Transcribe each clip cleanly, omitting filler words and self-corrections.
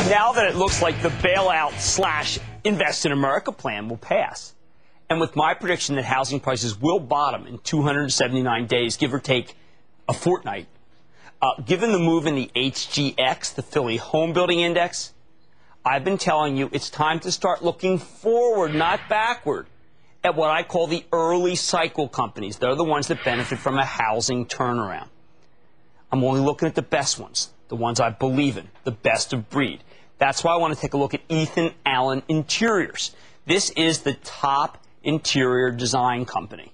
Now that it looks like the bailout slash invest in America plan will pass, and with my prediction that housing prices will bottom in 279 days, give or take a fortnight, given the move in the HGX, the Philly Home Building Index, I've been telling you it's time to start looking forward, not backward, at what I call the early cycle companies. They're the ones that benefit from a housing turnaround. I'm only looking at the best ones, the ones I believe in, the best of breed. That's why I want to take a look at Ethan Allen Interiors. This is the top interior design company.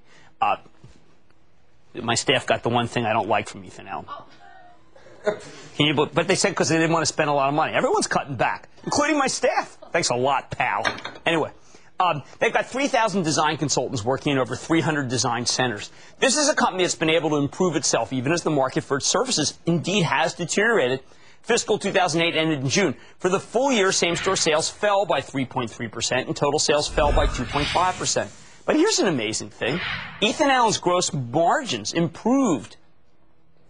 My staff got the one thing I don't like from Ethan Allen. But they said because they didn't want to spend a lot of money. Everyone's cutting back, including my staff. Thanks a lot, pal. Anyway, they've got 3,000 design consultants working in over 300 design centers. This is a company that's been able to improve itself even as the market for its services indeed has deteriorated. Fiscal 2008 ended in June. For the full year, same-store sales fell by 3.3%, and total sales fell by 2.5%. But here's an amazing thing. Ethan Allen's gross margins improved.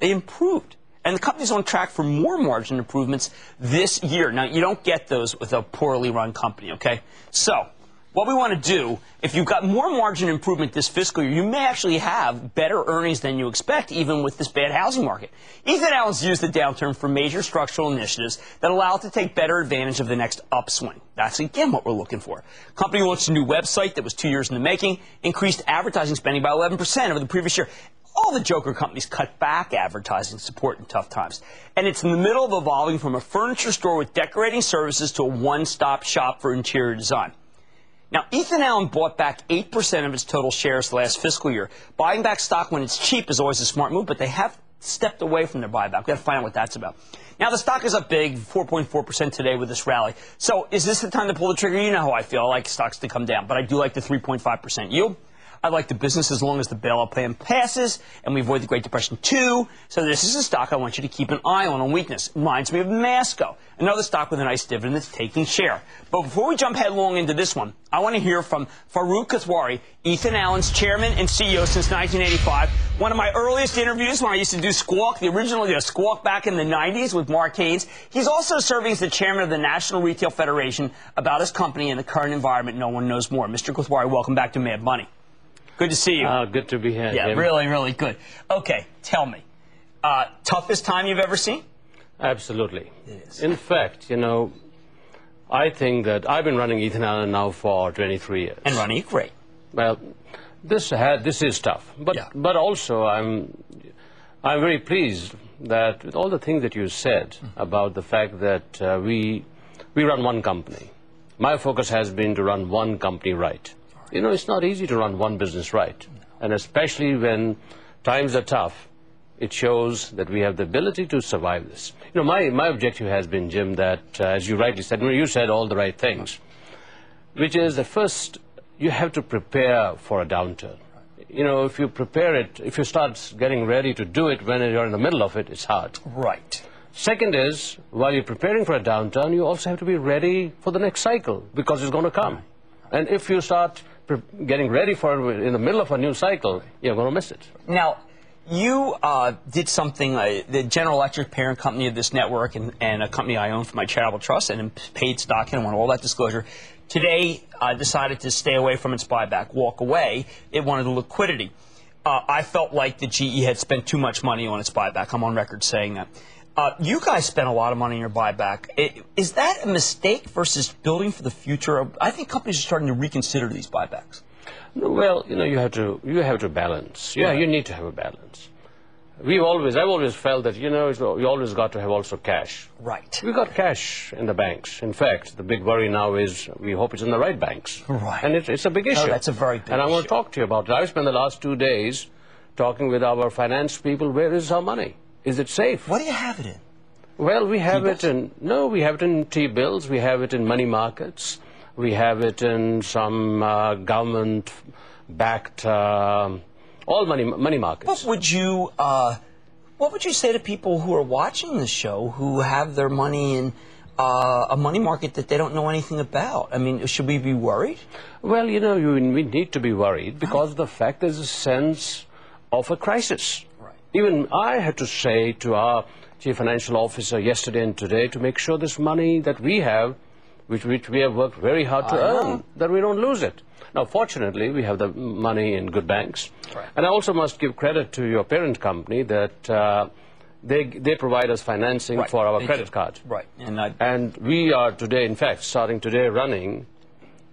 They improved. And the company's on track for more margin improvements this year. Now, you don't get those with a poorly run company, okay? So, what we want to do, if you've got more margin improvement this fiscal year, you may actually have better earnings than you expect, even with this bad housing market. Ethan Allen's used the downturn for major structural initiatives that allow it to take better advantage of the next upswing. That's, again, what we're looking for. Company launched a new website that was 2 years in the making, increased advertising spending by 11% over the previous year. All the joker companies cut back advertising support in tough times. And it's in the middle of evolving from a furniture store with decorating services to a one-stop shop for interior design. Now, Ethan Allen bought back 8% of its total shares last fiscal year. Buying back stock when it's cheap is always a smart move, but they have stepped away from their buyback. We've got to find out what that's about. Now, the stock is up big, 4.4% today with this rally. So is this the time to pull the trigger? You know how I feel. I like stocks to come down, but I do like the 3.5% yield. I like the business as long as the bailout plan passes and we avoid the Great Depression too. So this is a stock I want you to keep an eye on weakness. It reminds me of Masco, another stock with a nice dividend that's taking share. But before we jump headlong into this one, I want to hear from Farooq Kathwari, Ethan Allen's chairman and CEO since 1985. One of my earliest interviews when I used to do Squawk, the original Squawk back in the 90s with Mark Haynes. He's also serving as the chairman of the National Retail Federation. About his company and the current environment, no one knows more. Mr. Kathwari, welcome back to Mad Money. Good to see you. Good to be here. Yeah, Jim. really good. Okay, tell me, toughest time you've ever seen? Absolutely. It is. In fact, I think that I've been running Ethan Allen now for 23 years. And running it great. Well, this is tough, but also I'm very pleased that with all the things that you said about the fact that we run one company. My focus has been to run one company right. It's not easy to run one business right. And especially when times are tough, it shows that we have the ability to survive this. My objective has been, Jim, that, as you rightly said, you said all the right things, which is that first, you have to prepare for a downturn. If you prepare it, if you start getting ready to do it when you're in the middle of it, it's hard. Right. Second is, while you're preparing for a downturn, you also have to be ready for the next cycle, because it's going to come. And if you start getting ready for it in the middle of a new cycle, you're going to miss it. Now, you did something, the General Electric parent company of this network and a company I own for my charitable trust and paid stock and I want all that disclosure, today decided to stay away from its buyback, walk away. It wanted the liquidity. I felt like the GE had spent too much money on its buyback. I'm on record saying that. You guys spent a lot of money on your buyback. Is that a mistake versus building for the future? I think companies are starting to reconsider these buybacks. Well, you have to balance. Yeah, you need to have a balance. I've always felt that, you always got to have also cash. Right. We've got cash in the banks. In fact, the big worry now is we hope it's in the right banks. Right. And it's a big issue. Oh, that's a very big issue. And I want to talk to you about it. I've spent the last 2 days talking with our finance people. Where is our money? Is it safe? What do you have it in? Well, we have it in T-bills, we have it in money markets, we have it in some government-backed, all money markets. What would you say to people who are watching the show who have their money in a money market that they don't know anything about? I mean, should we be worried? Well, we need to be worried because of the fact there's a sense of a crisis. Right. Even I had to say to our Chief Financial Officer yesterday and today to make sure this money that we have, which we have worked very hard to earn, that we don't lose it. Now, fortunately, we have the money in good banks. Right. And I also must give credit to your parent company that they provide us financing for our credit card. Right. And we are today, in fact, starting today, running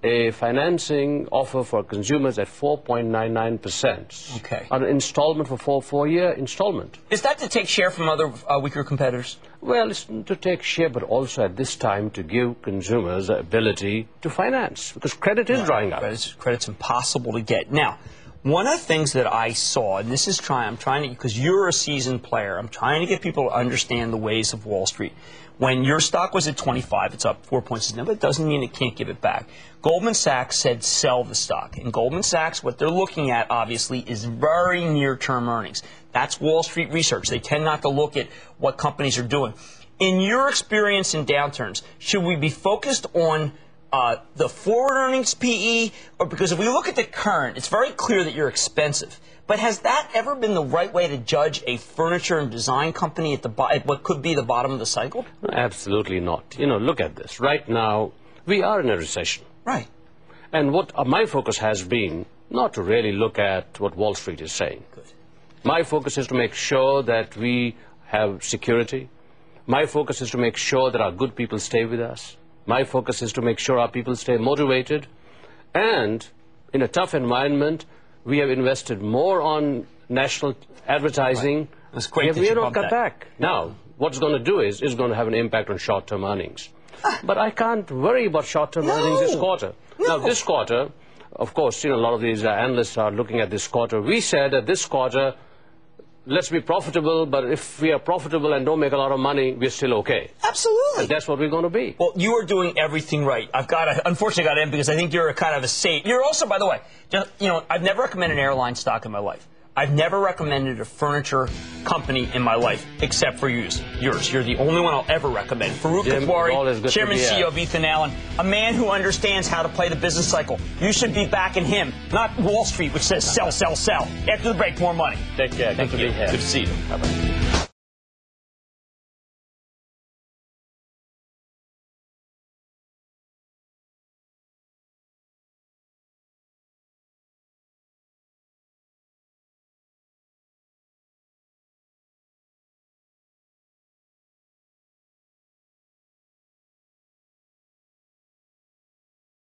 a financing offer for consumers at 4.99%. Okay. On an installment for four-year installment. Is that to take share from other weaker competitors? Well, it's to take share, but also at this time to give consumers the ability to finance, because credit is drying up. Credit's impossible to get. Now, one of the things that I saw, and this is I'm trying to, because you're a seasoned player, I'm trying to get people to understand the ways of Wall Street. When your stock was at 25, it's up 4 points now, but it doesn't mean it can't give it back. Goldman Sachs said sell the stock. And Goldman Sachs, what they're looking at, obviously, is very near-term earnings. That's Wall Street research. They tend not to look at what companies are doing. In your experience in downturns, should we be focused on the forward earnings PE? Or because if we look at the current, it's very clear that you're expensive. But has that ever been the right way to judge a furniture and design company at what could be the bottom of the cycle? Absolutely not. You know, look at this. Right now, we are in a recession. Right. And what my focus has been, not to really look at what Wall Street is saying. Good. My focus is to make sure that we have security. My focus is to make sure that our good people stay with us. My focus is to make sure our people stay motivated. And in a tough environment, we have invested more on national advertising. Right. That's great that we you have not bumped cut that. back. Now, what it's going to do is going to have an impact on short-term earnings. But I can't worry about short-term earnings this quarter. Now, this quarter, of course, you know, a lot of these analysts are looking at this quarter. We said that this quarter, let's be profitable, but if we are profitable and don't make a lot of money, we're still okay. Absolutely. And that's what we're going to be. Well, you are doing everything right. Unfortunately, I got to end because I think you're a kind of a saint. You're also, by the way, I've never recommended an airline stock in my life. I've never recommended a furniture company in my life except for yours. You're the only one I'll ever recommend. Farouk Kathwari, Chairman and CEO of Ethan Allen, a man who understands how to play the business cycle. You should be backing him, not Wall Street, which says sell, sell, sell. After the break, more money. Take care. Thank you. Good to be here. Good to see you. Bye-bye.